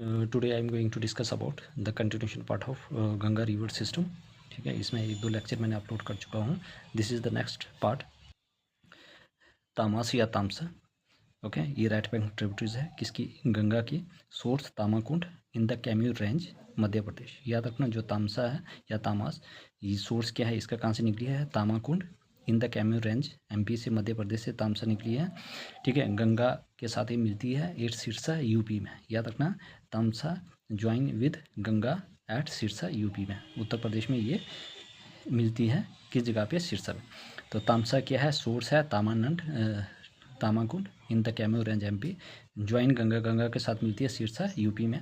Today I am going to discuss about the continuation part of Ganga river system. ठीक है, इसमें 1-2 lecture मैंने upload कर चुका हूँ। This is the next part, Tamas या तामसा। ओके, ये राइट बैंक ट्रिब्यूटरीज है किसकी? गंगा की। Source Tamakund in the Kaimur range, Madhya Pradesh. याद रखना, जो तामसा है या तामास, ये सोर्स क्या है इसका, कहाँ से निकली है? तामाकुंड in the Kaimur range, MP से, मध्य प्रदेश से तामसा निकली है। ठीक है, गंगा के साथ ही मिलती है एट सिरसा यूपी में। याद रखना, Tamsa join with Ganga at Sirsa UP में, उत्तर प्रदेश में ये मिलती है। किस जगह पे? सिरसा में। तो तामसा क्या है? सोर्स है Tamanand Tamakund in the Kaimur range MP, join Ganga, Ganga के साथ मिलती है सिरसा यूपी में।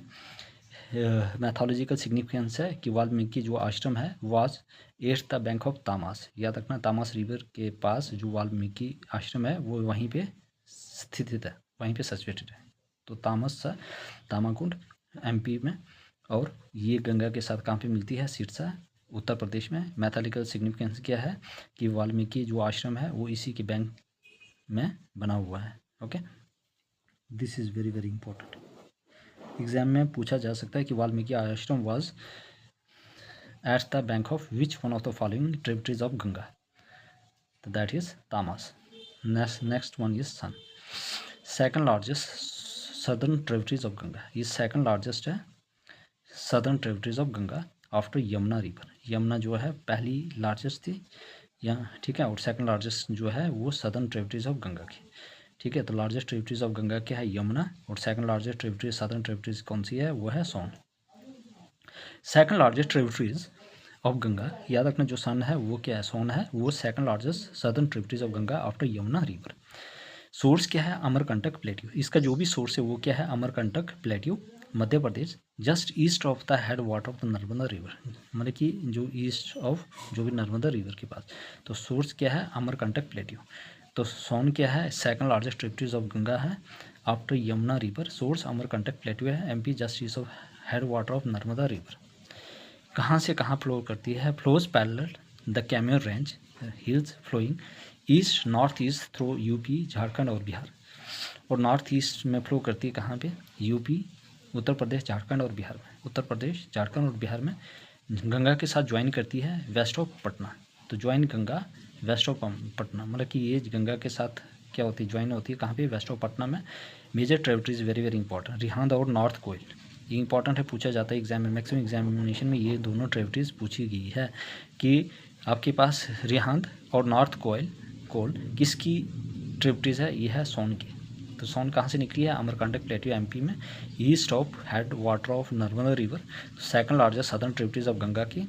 मैथोलॉजिकल सिग्निफिकेंस है कि वाल्मीकि जो आश्रम है was at the bank of Tamas. याद रखना, तामास रिवर के पास जो वाल्मीकि आश्रम है वो वहीं पे स्थित है, वहीं पे सिचुएटेड है। तो तामस सा तामाकुंड एमपी में, और ये गंगा के साथ कहाँ पे मिलती है? सिरसा, उत्तर प्रदेश में। मैथोलॉजिकल सिग्निफिकेंस क्या है कि वाल्मीकि जो आश्रम है वो इसी के बैंक में बना हुआ है। Okay, this is very very important. Exam में पूछा जा सकता है कि Valmiki Ashram was at the bank of which one of the following tributaries of Ganga? तो that is Tamasa. Next one is Son. Second largest southern tributaries of Ganga, ये सेकंड लार्जेस्ट है southern tributaries of Ganga after Yamuna river. Yamuna जो है पहली लार्जेस्ट थी यहाँ, ठीक है, और सेकंड लार्जेस्ट जो है वो सदर्न ट्रिब्यूटरीज ऑफ गंगा की। ठीक है, तो लार्जेस्ट ट्रिब्यूटरीज ऑफ गंगा क्या है? यमुना, और second largest tributary southern tributaries कौन सी है? वो है Son. Second largest tributaries of Ganga, याद रखना, जो सन है वो क्या है? सोन है, वो second largest southern tributaries of Ganga after Yamuna river. Source क्या है? अमरकंटक प्लेट्यू। इसका जो भी सोर्स है वो क्या है? Amarkantak plateau, Madhya Pradesh, just east of the head water of the Narmada river, मतलब कि जो ईस्ट ऑफ जो भी नर्मदा रिवर के पास। तो सोर्स क्या है? अमरकंटक प्लेट्यू। तो सोन क्या है? Second largest tributaries of Ganga है after Yamuna river. Source Amarkantak plateau है, MP, just east of head water of Narmada river. कहाँ से कहाँ फ्लो करती है? Flows parallel the Kaimur range hills, flowing east north east through UP, Jharkhand और बिहार। और नॉर्थ ईस्ट में फ्लो करती है कहाँ पे? यूपी, उत्तर प्रदेश, झारखंड और बिहार में। उत्तर प्रदेश, झारखंड और बिहार में गंगा के साथ ज्वाइन करती है वेस्ट ऑफ पटना। तो join Ganga west of Patna, मतलब कि ये गंगा के साथ क्या होती है? ज्वाइन होती है कहाँ पे? वेस्ट ऑफ पटना में। Major tributaries very very important, Rihand और नॉर्थ कोयल, ये इंपॉर्टेंट है, पूछा जाता है एग्जाम में, मैक्सिमम एग्जामिनेशन में ये दोनों ट्रिब्यूटरीज पूछी गई है कि आपके पास रिहांद और नॉर्थ कोल किसकी ट्रिब्यूटरीज है? ये है सोन की। तो सोन कहाँ से निकली है? अमरकंटक प्लेट्यू, एमपी में, east of head water of Narmada river, second largest southern tributaries of Ganga की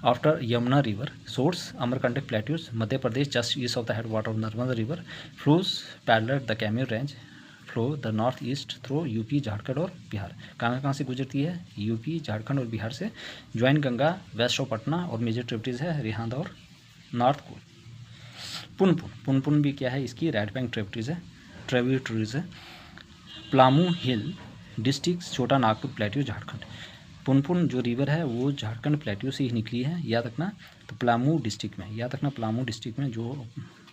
after Yamuna river. Source Amarkantak plateaus, Madhya Pradesh, just east of the head water of Narmada river. Flows parallel the Kaimur range, flow the north east through UP, Jharkhand और बिहार। कहाँ कहाँ से गुजरती है? UP, Jharkhand और बिहार से। Join Ganga west of Patna, और मेजर ट्रिब्यूटरीज है रिहांद और नॉर्थ कोल। पुनपुन, पुनपुन भी क्या है? इसकी राइट बैंक ट्रिब्यूटरीज है। प्लामू हिल डिस्ट्रिक्ट, छोटा नागपुर प्लेट्यू, झारखंड। पुनपुन जो रिवर है वो झारखंड प्लेट्यू से ही निकली है, याद रखना। तो प्लामू डिस्ट्रिक्ट में, याद रखना, प्लामू डिस्ट्रिक्ट में जो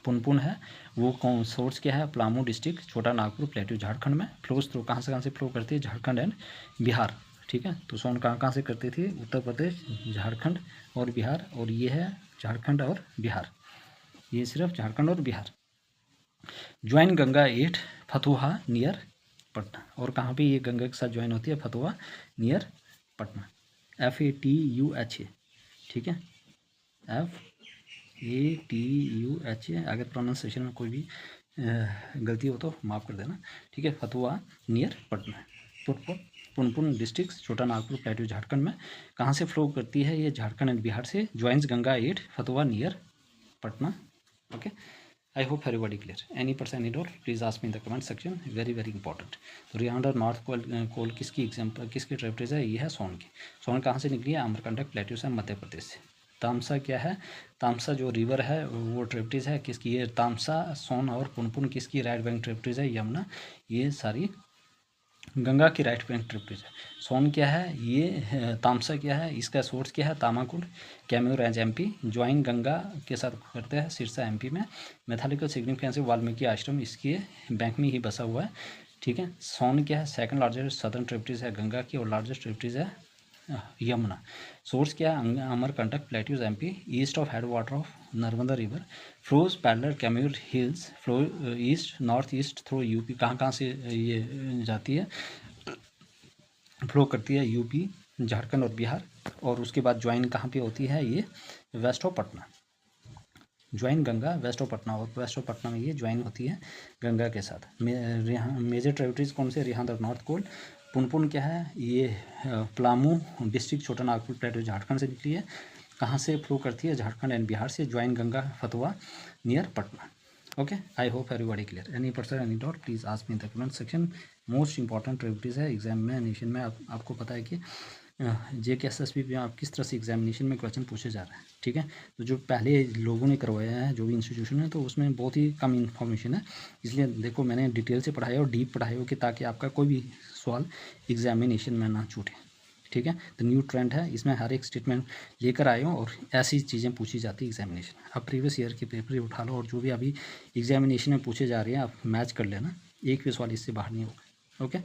पुनपुन है वो कौन सोर्स क्या है? प्लामू डिस्ट्रिक्ट, छोटा नागपुर प्लेट्यू, झारखंड में। फ्लोज थ्रू कहाँ से फ्लो करती है? झारखंड एंड बिहार। ठीक है, तो सोन कहाँ से करती थी? उत्तर प्रदेश, झारखंड और बिहार, और ये है झारखंड और बिहार, ये सिर्फ झारखंड और Bihar. Join Ganga at Fatuha near Patna, और कहाँ पे ये गंगा के साथ ज्वाइन होती है? Fatuha near Patna, FATUHA। ठीक है, FATUHA। अगर प्रोनाउंसिएशन में कोई भी गलती हो तो माफ़ कर देना। ठीक है, फतुहा नियर पटना। पुनपुन डिस्ट्रिक्ट, छोटा नागपुर प्लेट्यू, झारखंड में। कहाँ से फ्लो करती है? ये झारखंड एंड बिहार से। Joins Ganga at Fatuha near Patna. Okay, I hope everybody clear. Any person any doubt please ask me in the comment section, very very important. तो रिहांड और नॉर्थ कोल किसकी एग्जाम्पल, किसकी ट्रिब्यूटरीज है? ये है सोन की। सोन कहाँ से निकली है? अमरकंटक प्लेट्यू से, मध्य प्रदेश से। तामसा क्या है? तामसा जो रिवर है वो ट्रिब्यूटरीज है किसकी? ये तामसा, सोन और पुनपुन किसकी राइट बैंक ट्रिब्यूटरीज है? यमुना, ये सारी गंगा की राइट बैंक ट्रिब्यूटरीज है। सोन क्या है? ये तामसा क्या है? इसका सोर्स क्या है? तामाकुंड, कैम्यूर रेंज, एमपी, ज्वाइन गंगा के साथ करते हैं सिरसा, एमपी में। मैथोलॉजिकल सिग्निफिकेंस वाल्मीकि आश्रम इसके बैंक में ही बसा हुआ है। ठीक है। सोन क्या है, सेकंड लार्जेस्ट सदर्न ट्रिब्यूटरीज है गंगा की, और लार्जेस्ट ट्रिब्यूटरीज है यमुना। सोर्स क्या है, Amarkantak plateaus MP, east of head water of Narmada river, flows parallel Kaimur hills, flow east north east through UP. कहाँ से ये जाती है, फ्लो करती है, यूपी, झारखंड और बिहार। और उसके बाद ज्वाइन कहाँ पे होती है, ये west of Patna, join Ganga west of Patna, और वेस्ट ऑफ पटना में ये ज्वाइन होती है गंगा के साथ। मेजर ट्रिब्यूटरीज कौन से, रिहांद और नॉर्थ कोल। पुनपुन क्या है, ये पलामू डिस्ट्रिक्ट छोटा नागपुर प्लेटू झारखंड से निकली है। कहाँ से फ्लो करती है, झारखंड एंड बिहार से। ज्वाइन गंगा फतवा near Patna. Okay, I hope everybody clear. Any person any doubt please ask me in the comment section. Most important tributaries है एग्जामिनेशन में। आपको पता है कि JKSSB में आप किस तरह से एग्जामिनेशन में क्वेश्चन पूछे जा रहे हैं, ठीक है। तो जो पहले लोगों ने करवाया है, जो भी इंस्टीट्यूशन है, तो उसमें बहुत ही कम इन्फॉर्मेशन है। इसलिए देखो मैंने डिटेल से पढ़ाया और डीप पढ़ाया हो कि ताकि आपका कोई भी सवाल एग्जामिनेशन में ना छूटे, ठीक है। तो न्यू ट्रेंड है, इसमें हर एक स्टेटमेंट लेकर आए हो और ऐसी चीज़ें पूछी जाती है एग्जामिनेशन। अब प्रीवियस ईयर के पेपर ही उठा लो और जो भी अभी एग्जामिनेशन में पूछे जा रहे हैं आप मैच कर लेना, एक भी सवाल इससे बाहर नहीं होगा। Okay,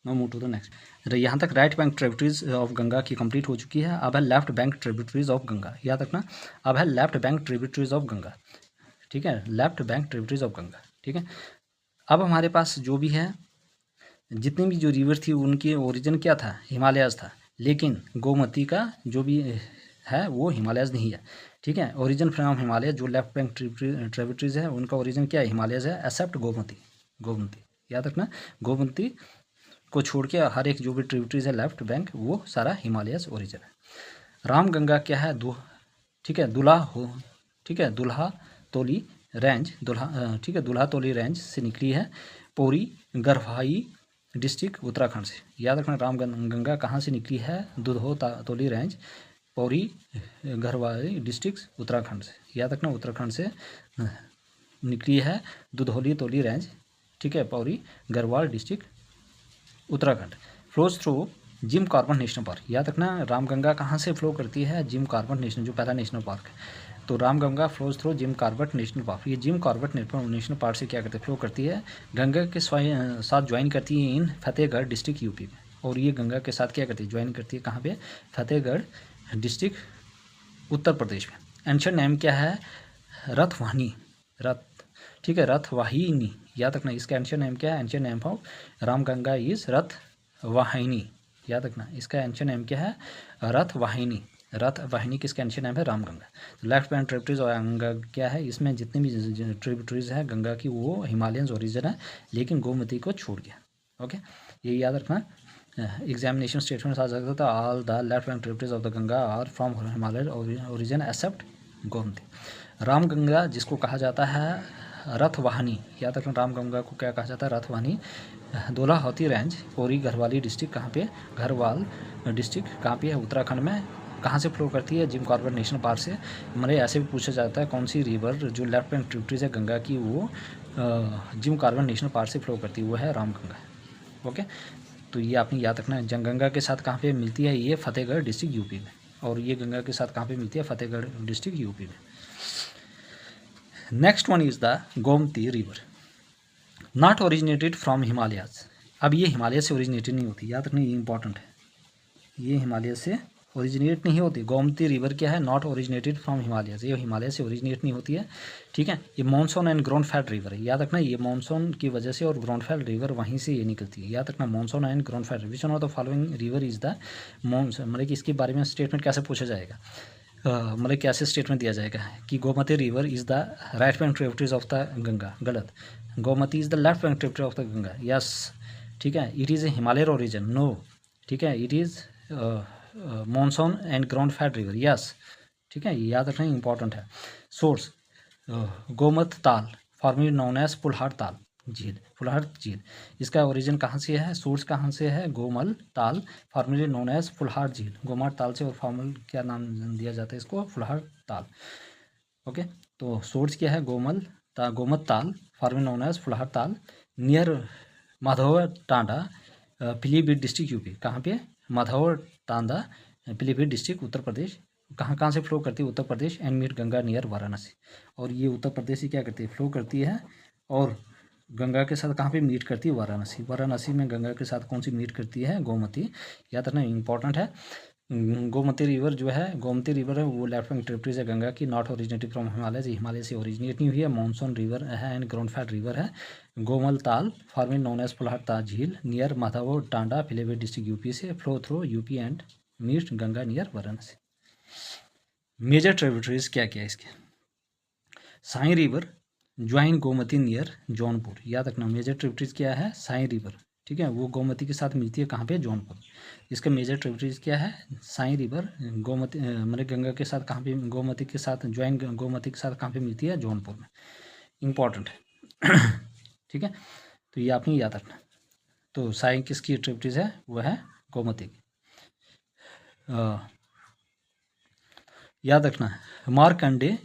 no move to the next. यहाँ तक right bank tributaries of Ganga की कंप्लीट हो चुकी है। अब है left bank tributaries of Ganga, याद रखना। अब है left bank tributaries of Ganga, ठीक है, left bank tributaries of Ganga, ठीक है। अब हमारे पास जो भी है, जितनी भी जो रिवर थी उनकी ओरिजिन क्या था, हिमालयाज था। लेकिन गोमती का जो भी है वो हिमालयाज नहीं है, ठीक है। ओरिजिन फ्रॉम हिमालय, जो लेफ्ट बैंक ट्रिब्यूटरीज है उनका ओरिजिन क्या है, हिमालयाज है, एक्सेप्ट गोमती। गोमती याद रखना, गोमती को छोड़ के हर एक जो भी ट्रिब्यूटरीज है लेफ्ट बैंक वो सारा हिमालयस ओरिजिन है। राम गंगा क्या है, ठीक है, ठीक है, दुल्हा तोली रेंज, ठीक है, दुल्हा तोली रेंज से निकली है। पौरी गढ़वाई डिस्ट्रिक्ट उत्तराखंड से, याद रखना। राम गंगा कहाँ से निकली है, दुधो तोली रेंज, पौरी गढ़वाई डिस्ट्रिक्ट उत्तराखंड से, याद रखना। उत्तराखंड से निकली है दुधौली तोली रेंज, ठीक है, Pauri Garhwal district Uttarakhand. Flows through Jim Corbett national park, याद रखना। रामगंगा कहाँ से फ्लो करती है, जिम कॉर्बेट नेशनल, जो पहला नेशनल पार्क है। तो Ramganga flows through Jim Corbett national park. ये जिम कॉर्बेट नेशनल पार्क से क्या करते हैं, फ्लो करती है, गंगा के साथ ज्वाइन करती है इन फतेहगढ़ डिस्ट्रिक्ट यूपी में। और ये गंगा के साथ क्या करती है, ज्वाइन करती है कहाँ पे, फतेहगढ़ डिस्ट्रिक्ट उत्तर प्रदेश में। एंशिएंट नेम क्या है, रथवाहिनी, ठीक है, रथवाहिनी, याद रखना। इसका एंशिएंट नेम क्या है, ancient name of Ramganga is Rathvahini, याद रखना। इसका एंशिएंट नेम क्या है, रथवाहिनी। रथवाहिनी किसका एंशिएंट नेम है, रामगंगा। तो लेफ्ट बैंक ट्रिब्यूटरीज और गंगा क्या है, इसमें जितनी भी ट्रिब्यूटरीज है गंगा की वो हिमालयन ओरिजिन है, लेकिन गोमती को छोड़ गया। ओके, ये याद रखना। एग्जामिनेशन स्टेटमेंट आ सकता था, all the left bank tributaries of the Ganga are from Himalaya origin except Gomti. Ramganga जिसको कहा जाता है रथवाहिनी, याद रखना। रामगंगा को क्या कहा जाता है, रथवाहिनी। धौलाहौती रेंज, पौरी गढ़वाली डिस्ट्रिक्ट, कहाँ पे, गढ़वाल डिस्ट्रिक्ट कहाँ पे है, उत्तराखंड में। कहाँ से फ्लो करती है, जिम कॉर्बेट नेशनल पार्क से। मतलब ऐसे भी पूछा जाता है कौन सी रिवर जो लेफ्ट बैंक ट्रिब्यूटरीज है गंगा की वो जिम कॉर्बेट नेशनल पार्क से फ्लो करती है, वो है रामगंगा। ओके, तो ये आपने याद रखना है। गंगा के साथ कहाँ पे मिलती है, ये फतेहगढ़ डिस्ट्रिक्ट यूपी में। और ये गंगा के साथ कहाँ पे मिलती है, फतेहगढ़ डिस्ट्रिक्ट यूपी में। Next one is the Gomti river, not originated from Himalayas. अब ये हिमालय से ओरिजिनेटेड नहीं होती, याद रखना, ये इंपॉर्टेंट है। ये हिमालय से ओरिजिनेट नहीं होती। गोमती रिवर क्या है, नॉट ओरिजिनेटेड फ्रॉम हिमालयाज, ये हिमालय से ओरिजिनेट नहीं होती है, ठीक है। ये मॉनसून एंड ग्राउंडफेड रिवर है, याद रखना। ये मॉनसून की वजह से और ग्राउंडफेड रिवर वहीं से ये निकलती है, याद रखना। Monsoon and ground fed, which one of the following river is the monsoon. मतलब कि इसके बारे में स्टेटमेंट कैसे पूछा जाएगा, मतलब कैसे स्टेटमेंट दिया जाएगा कि Gomti river is the right bank tributaries of the Ganga, गलत। Gomti is the left bank tributary of the Ganga, yes, ठीक है। It is a Himalaya origin, no, ठीक है। It is monsoon and ground fed river, yes, ठीक है, याद रखना इंपॉर्टेंट है। सोर्स गोमत ताल, फॉर्मली नोन एज पुल्हाड़ ताल झील, पुल्हाड़ झील। इसका ओरिजिन कहाँ से है, सोर्स कहाँ से है, गोमल ताल, फॉर्मली नोन एज पुल्हाड़ झील। गोमत ताल से और फॉर्मल क्या नाम दिया जाता है इसको, पुल्हाड़ ताल। ओके, तो सोर्स क्या है, गोमत ताल, formally known as Pulhar Tal, near Madhav Tanda, Pilibhit district UP. कहाँ पे, माधव टांडा, पीलीभीत डिस्ट्रिक्ट उत्तर प्रदेश। कहाँ से फ्लो करती है, Uttar Pradesh. And meet Ganga near Varanasi. और ये उत्तर प्रदेश से क्या करती है, फ्लो करती है और गंगा के साथ कहाँ पे मीट करती है? वाराणसी। वाराणसी में गंगा के साथ कौन सी मीट करती है? गोमती। याद रखना इंपॉर्टेंट है। गोमती रिवर जो है, गोमती रिवर है वो लेफ्ट बैंक ट्रिब्यूटरीज है गंगा की, not originated from Himalaya, Himalaya से ओरिजिनेट नहीं हुई है। मानसून रिवर है एंड ग्राउंड फैट रिवर है। Gomal Tal forming known as Fulhar Jheel near Madhav Tanda Pilibhit district UP से flow through UP and meet Ganga near Varanasi. Major tributaries क्या क्या है इसके? Sai river join Gomti near Jaunpur. याद रखना मेजर ट्रिब्यूटरीज क्या है? साई रिवर, ठीक है, वो गोमती के साथ मिलती है कहाँ पे? जौनपुर। इसका मेजर ट्रिब्यूटरीज क्या है? साई रिवर गोमती मतलब गंगा के साथ कहाँ पे, गोमती के साथ ज्वाइन गोमती के साथ कहाँ पे मिलती है? जौनपुर में। इंपॉर्टेंट है ठीक है, तो ये आपने याद रखना। तो साई किसकी ट्रिब्यूटरीज है? वह है गोमती की। याद रखना मारकंडे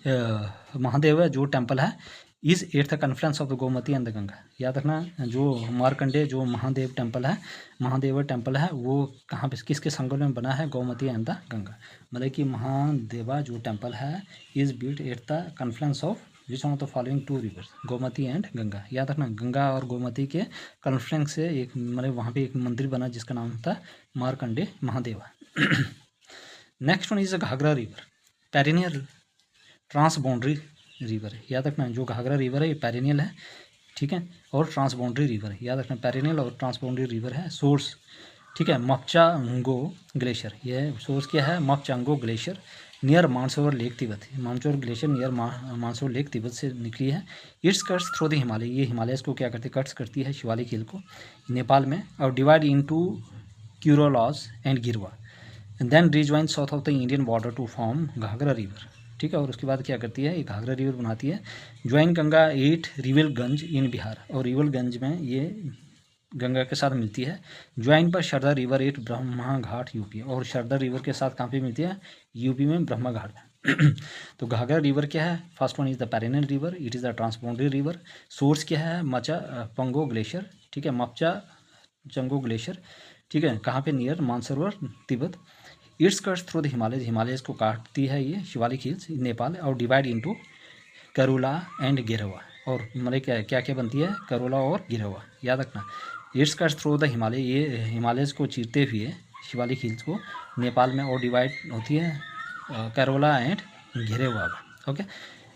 महादेव जो टेम्पल है is eight the confluence of the Gomti and the Ganga. याद रखना जो मारकंडे जो महादेव टेम्पल है, महादेव टेम्पल है वो कहाँ पे किसके संगम में बना है? Gomti and the Ganga. मतलब कि महादेवा जो टेम्पल है is built at the confluence of which one of the following two rivers? Gomti and Ganga. याद रखना गंगा और गोमती के कन्फ्लुएंस से एक मतलब वहाँ पे एक मंदिर बना जिसका नाम था Markande Mahadeva. Next one is Ghaghra river, perennial transboundary river है। याद रखना जो घाघरा रिवर है ये पेरिनियल है, ठीक है, और ट्रांसबाउंड्री रिवर है। याद रखना पेरिनियल और ट्रांसबाउंड्री रिवर है। सोर्स, ठीक है, मपचांगो ग्लेशियर। यह सोर्स क्या है? Mapchachungo glacier near Mansarovar lake Tibet. Mansarovar glacier near Mansarovar lake Tibet से निकली है। It's cuts through the Himalaya, ये हिमालय को क्या करती है? कट्स करती है शिवालिक हिल को नेपाल में, और divide into Kauriala and Girwa and then rejoin south of the Indian border to form Ghaghra river, ठीक है। और उसके बाद क्या करती है? ये घाघरा रिवर बनाती है। ज्वाइन गंगा एट रिवेलगंज इन बिहार, और रिवेलगंज में ये गंगा के साथ मिलती है। ज्वाइन पर Sharda river at Brahma Ghat UP, और शारदा रिवर के साथ कहाँ पे मिलती है? यूपी में ब्रह्मा घाट में। तो घाघरा रिवर क्या है? First one is the perennial river, it is the transboundary river. Source क्या है? मचा पंगो ग्लेशियर, ठीक है, मपचा चंगो ग्लेशियर, ठीक है, कहाँ पे? Near Mansarovar Tibet. It's cuts through the Himalaya, Himalaya को काटती है ये शिवालिक हिल्स नेपाल, और डिवाइड इनटू करोला एंड गिरवा, और मतलब क्या क्या बनती है? करोला और गिरवा। याद रखना it's cuts through the Himalaya, ये हिमालय को चीरते हुए शिवालिक हिल्स को नेपाल में, और डिवाइड होती है Karola and Girwa. Okay,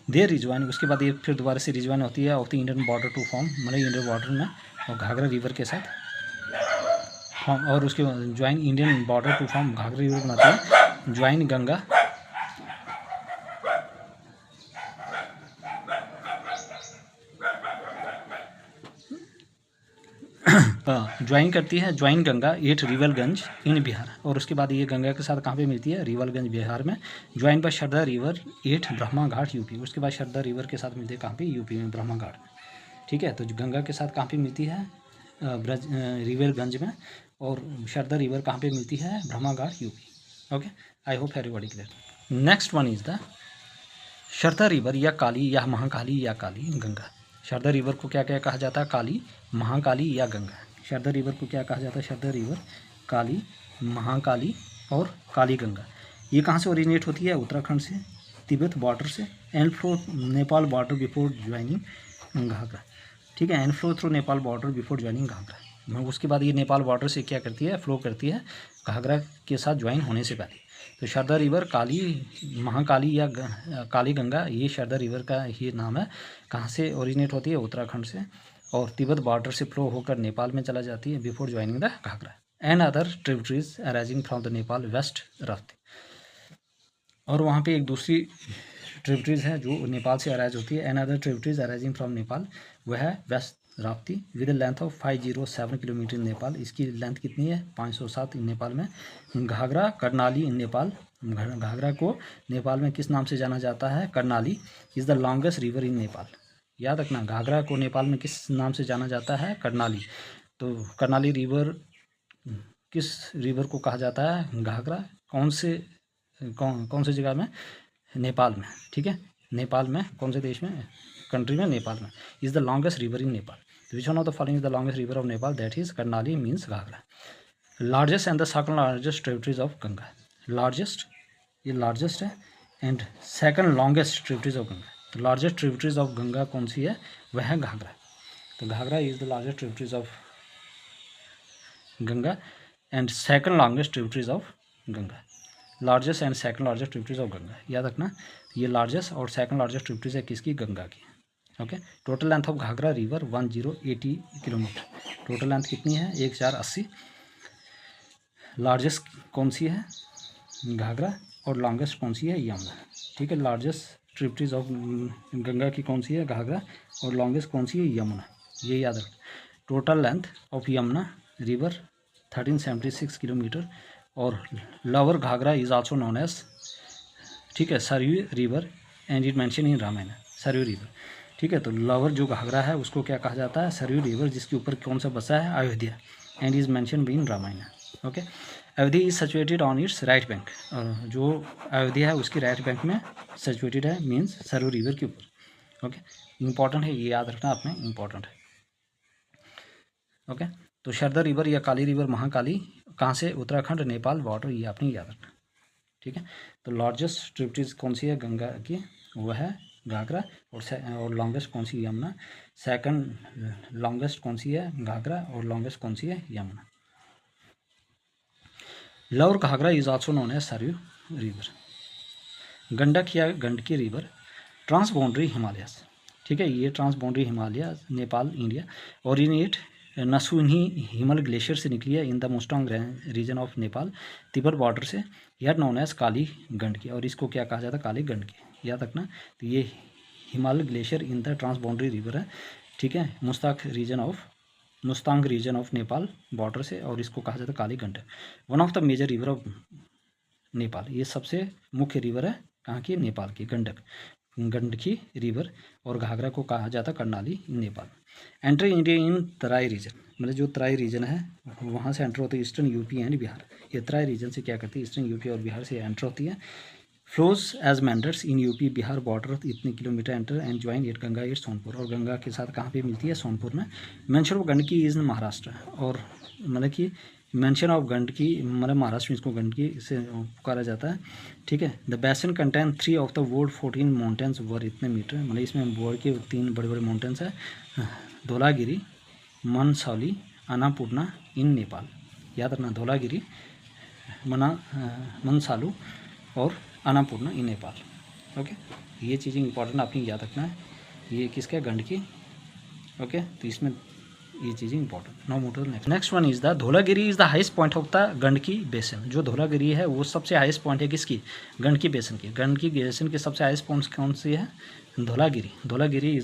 there rejoin, उसके बाद ये फिर दोबारा से रिजवाइन होती है of the Indian border to form, मतलब इंडियन बॉर्डर में और घाघरा रिवर के साथ फॉर्म, और उसके join Indian border to form Ghaghra river बनाती है। ज्वाइन गंगा ज्वाइन करती है, join Ganga at Revelganj in Bihar, और उसके बाद ये गंगा के साथ कहाँ पे मिलती है? रिवलगंज बिहार में। ज्वाइन पर Sharda river at Brahma Ghat UP, उसके बाद शारदा रिवर के साथ मिलती है कहाँ पे? यूपी में ब्रह्मा घाट में, ठीक है। तो गंगा के साथ कहाँ पे मिलती है? रिवलगंज में, और शारदा रिवर कहाँ पे मिलती है? Brahma Ghat UP. Okay, I hope everybody clear. Next one is the Sharda river या काली या महाकाली या काली गंगा। शारदा रिवर को क्या क्या कहा जाता है? काली, महाकाली या गंगा। शारदा रिवर को क्या कहा जाता है? शारदा रिवर काली, महाकाली और काली गंगा। ये कहाँ से ओरिजिनेट होती है? उत्तराखंड से, तिब्बत बॉर्डर से, and flow Nepal border before joining Ghaghra, ठीक है, and flow through Nepal border before joining Ghaghra. उसके बाद ये नेपाल बॉर्डर से क्या करती है? फ्लो करती है घाघरा के साथ ज्वाइन होने से पहले। तो शारदा रिवर काली, महाकाली या काली गंगा, ये शारदा रिवर का ये नाम है। कहाँ से ओरिजिनेट होती है? उत्तराखंड से, और तिब्बत बॉर्डर से फ्लो होकर नेपाल में चला जाती है before joining the Ghaghara. And other tributaries arising from the Nepal west Rapti, और वहाँ पे एक दूसरी ट्रिब्यूटरीज है जो नेपाल से अराइज होती है। And other tributaries arising from Nepal, वह है West Rapti with length of 507 kilometre in Nepal. इसकी लेंथ कितनी है? 507 इन नेपाल में। घाघरा कर्णाली इन नेपाल, घाघरा को नेपाल में किस नाम से जाना जाता है? Karnali is the longest river in Nepal. याद रखना घाघरा को नेपाल में किस नाम से जाना जाता है? कर्णाली। तो कर्णाली रिवर किस रिवर को कहा जाता है? घाघरा। कौन से जगह में? नेपाल में, ठीक है, नेपाल में। कौन से देश में? कंट्री में, नेपाल में। Is the longest river in Nepal. Which one of the following is the longest river of Nepal? That is Karnali means Ghaghra. Largest and the second largest tributaries of Ganga. Largest, ये लार्जेस्ट है, and second longest tributaries of Ganga. Largest tributaries of Ganga कौन सी है? वह है घाघरा। तो Ghaghra is the largest tributaries of Ganga and second longest tributaries of Ganga. Largest and second largest tributaries of Ganga, याद रखना ये लार्जेस्ट और सेकंड लार्जेस्ट ट्रिब्यूटरीज है किसकी, गंगा की। Okay, total length of Ghaghra river 1080 kilometre. Total length कितनी है, 1080। लार्जेस्ट कौन सी है, घाघरा, और लॉन्गेस्ट कौन सी है, यमुना। ठीक है, लार्जेस्ट ट्रिब्यूटरीज ऑफ गंगा की कौन सी है, घाघरा, और लॉन्गेस्ट कौन सी है, यमुना, ये याद रखना। Total length of Yamuna river 1376 kilometre, और lower Ghaghara is also known as, ठीक है, Saryu river and it mention in Ramayana, Saryu river. ठीक है, तो लोअर जो घाघरा है उसको क्या कहा जाता है, सरयू रिवर, जिसके ऊपर कौन सा बसा है, Ayodhya, and is mention in Ramayana. Okay, Ayodhya is situated on its right bank, जो अयोध्या है उसकी राइट बैंक में सिचुएटेड है, मीन्स सरयू रिवर के ऊपर। ओके, इंपॉर्टेंट है, ये याद रखना आपने, इंपॉर्टेंट है। ओके, तो शारदा रिवर या काली रिवर, महाकाली, कहाँ से, उत्तराखंड नेपाल बॉर्डर, ये आपने याद रखना। ठीक है, तो लार्जेस्ट ट्रिब्यूटरीज कौन सी है गंगा की, वो है घाघरा, और लॉन्गेस्ट कौन सी, यमुना। सेकंड लॉन्गेस्ट कौन सी है, घाघरा, और लॉन्गेस्ट कौन सी है, Yamuna. Lower Ghaghara is also known as Saryu river. Gandak या Gandaki river trans boundary Himalayas, ठीक है, ये trans boundary Himalaya, Nepal, India, originate नसुनी हिमल ग्लेशियर से निकली है in the Mustang region of Nepal, Tibet border से, यह नोन एज काली गंडकी, और इसको क्या कहा जाता है, काली गंडकी, याद रखना। तो ये Himalaya glacier in the trans boundary river है, ठीक है, Mustang region of Nepal border से, और इसको कहा जाता है Kali Gandak. One of the major river of Nepal, ये सबसे मुख्य रिवर है कहाँ की, नेपाल की, गंडकी रिवर, और घाघरा को कहा जाता Karnali, Nepal. Enter India in Terai region, मतलब जो तराई रीजन है वहाँ से एंटर होती है ईस्टर्न यूपी एंड बिहार, ये तराई रीजन से क्या करती है, ईस्टर्न यूपी और बिहार से एंटर होती है। Flows as meanders in UP Bihar border, इतने kilometre enter and join it Ganga it Sonpur, और गंगा के साथ कहाँ पे मिलती है, सोनपुर में। Mention of Gandaki is Maharashtra, और मतलब कि मेंशन ऑफ गंडकी मतलब महाराष्ट्र में इसको गंडकी से पुकारा जाता है। ठीक है, the basin contain 3 of the world 14 mountains वर, इतने मीटर, मतलब इसमें वर्ल्ड के 3 बड़े बड़े माउंटेन्स है, धौलागिरी, मनसौली, अन्नपूर्णा इन नेपाल, याद रखना, धौलागिरी, मनसालू और अन्नपूर्णा इन नेपाल। ओके, ये चीज़ें इंपॉर्टेंट आपने याद रखना है, ये किसका है, गंडकी। ओके, तो इसमें ये चीज़ें important, no motor. Next one is the Dhaulagiri is the highest point of the Gandaki basin, जो धौलागिरी है वो सबसे हाईएस्ट पॉइंट है किसकी, गंडकी बेसन की। गंडकी बेसन की सबसे हाईएस्ट पॉइंट कौन सी है, Dhaulagiri. Dhaulagiri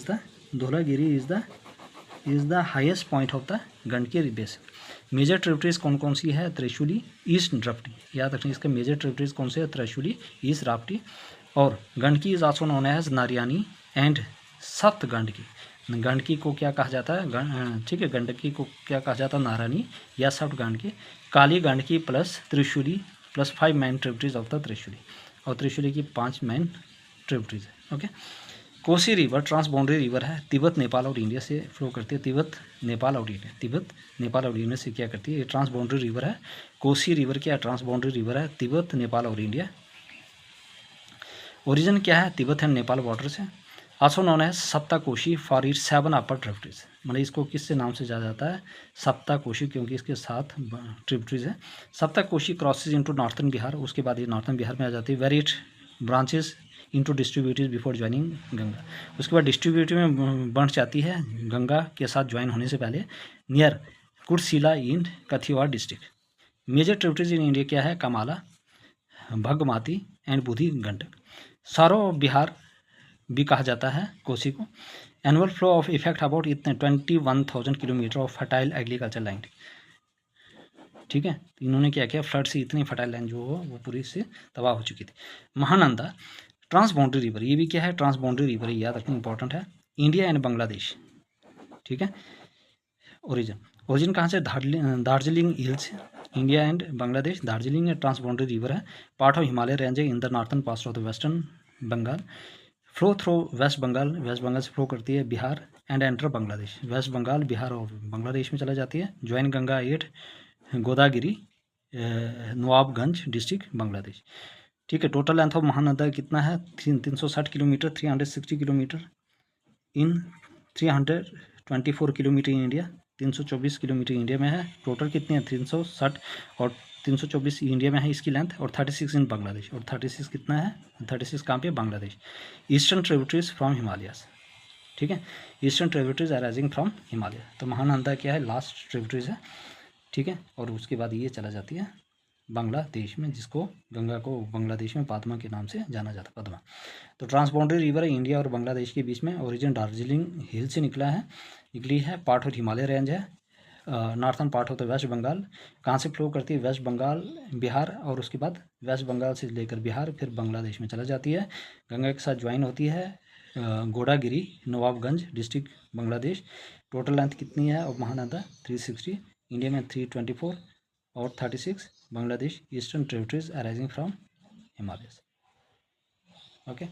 is the highest point of the Gandaki basin. Major tributaries कौन कौन सी है, त्रिशूली, ईस्ट राप्ती, याद रखना इसका मेजर ट्रिब्यूटरीज कौन से है, त्रिशूली, ईस्ट राप्ती, और Gandaki is also known as Narayani and Sapt Gandaki. Gandaki को क्या कहा जाता है, ठीक है, गंडकी को क्या कहा जाता है, नारायणी या Sapt Gandaki, Kali Gandaki plus Trishuli plus 5 main tributaries of the Trishuli, और त्रिशूली की 5 मेन ट्रिब्यूटरीज है। Okay, Kosi river trans boundary river है, तिब्बत, नेपाल और इंडिया से फ्लो करती है, तिब्बत, नेपाल और इंडिया से क्या करती है, ये ट्रांस बाउंड्री रिवर है। कोसी रिवर क्या ट्रांस बाउंड्री रिवर है, तिब्बत, नेपाल और इंडिया। ओरिजिन क्या है, तिब्बत एंड नेपाल बॉर्डर से। आल्सो नोन है सप्ताकोशी फॉर इट्स 7 अपर ट्रिब्यूटरीज, मतलब इसको किससे नाम से जाना जाता है, सप्ताकोशी, क्योंकि इसके 7 ट्रिब्यूटरीज है। सप्ताकोशी क्रॉसेज इनटू नॉर्थन बिहार, उसके बाद ये नॉर्थन बिहार में आ जाती है। Very it branches into distributaries before joining Ganga, उसके बाद डिस्ट्रीब्यूटरी में बढ़ जाती है गंगा के साथ ज्वाइन होने से पहले, near Kursela in Kathiawar district. Major tributaries in India क्या है, कमाला, भगमाती एंड बुधी गंडक। सारो बिहार भी कहा जाता है कोसी को। Annual flow of effect about इतने 21,000 kilometre of fertile agriculture land, ठीक है, तो इन्होंने क्या किया, फ्लड से इतनी फर्टाइल लैंड जो हो वो पूरी से तबाह हो चुकी थी। महानंदा ट्रांस बाउंड्री रिवर, ये भी क्या है, ट्रांस बाउंड्री रिवर, याद रखना इंपॉर्टेंट है। इंडिया एंड बांग्लादेश, ठीक है। ओरिजिन कहाँ से, Darjeeling hills, India and Bangladesh, Darjeeling trans boundary river है। Part of Himalaya range in the northern part of the western Bengal. Flow through west Bengal से फ्लो करती है Bihar and enter Bangladesh, west Bengal, Bihar और बांग्लादेश में चला जाती है। Join Ganga at Godagari, Nawabganj district, Bangladesh, ठीक है। टोटल लेंथ ऑफ महानदा कितना है, 360 kilometre, 360 kilometre in 324 kilometre India, 324 kilometre India में है। टोटल कितने हैं? 360 और 324 इंडिया में है इसकी लेंथ, और 36 इन बांग्लादेश, और 36 कितना है? 36 कहाँ पे? Bangladesh. Eastern tributaries from Himalayas, ठीक है, eastern tributaries arising from Himalaya. तो महानंदा क्या है? लास्ट ट्रिब्यूटरीज है, ठीक है। और उसके बाद ये चला जाती है बांग्लादेश में, जिसको गंगा को बांग्लादेश में पद्मा के नाम से जाना जाता है, पद्मा। तो ट्रांसबाउंड्री रिवर है इंडिया और बांग्लादेश के बीच में, ओरिजिन दार्जिलिंग हिल से निकली है, पार्ट ऑफ हिमालय रेंज है, northern part of the West Bengal. कहाँ से फ्लो करती है? वेस्ट बंगाल, बिहार, और उसके बाद वेस्ट बंगाल से लेकर बिहार फिर बांग्लादेश में चला जाती है। गंगा के साथ ज्वाइन होती है Godagari, Nawabganj district, Bangladesh. Total length कितनी है? और महानंदा 360, इंडिया में 324 और 36 Bangladesh. Eastern tributaries arising from Himalayas. Okay,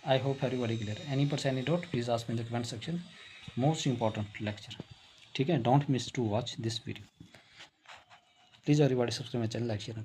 I hope everybody clear. Any person any doubt please ask me in the comment section. Most important lecture, ठीक है। Don't miss to watch this video. Please everybody subscribe my channel, like share.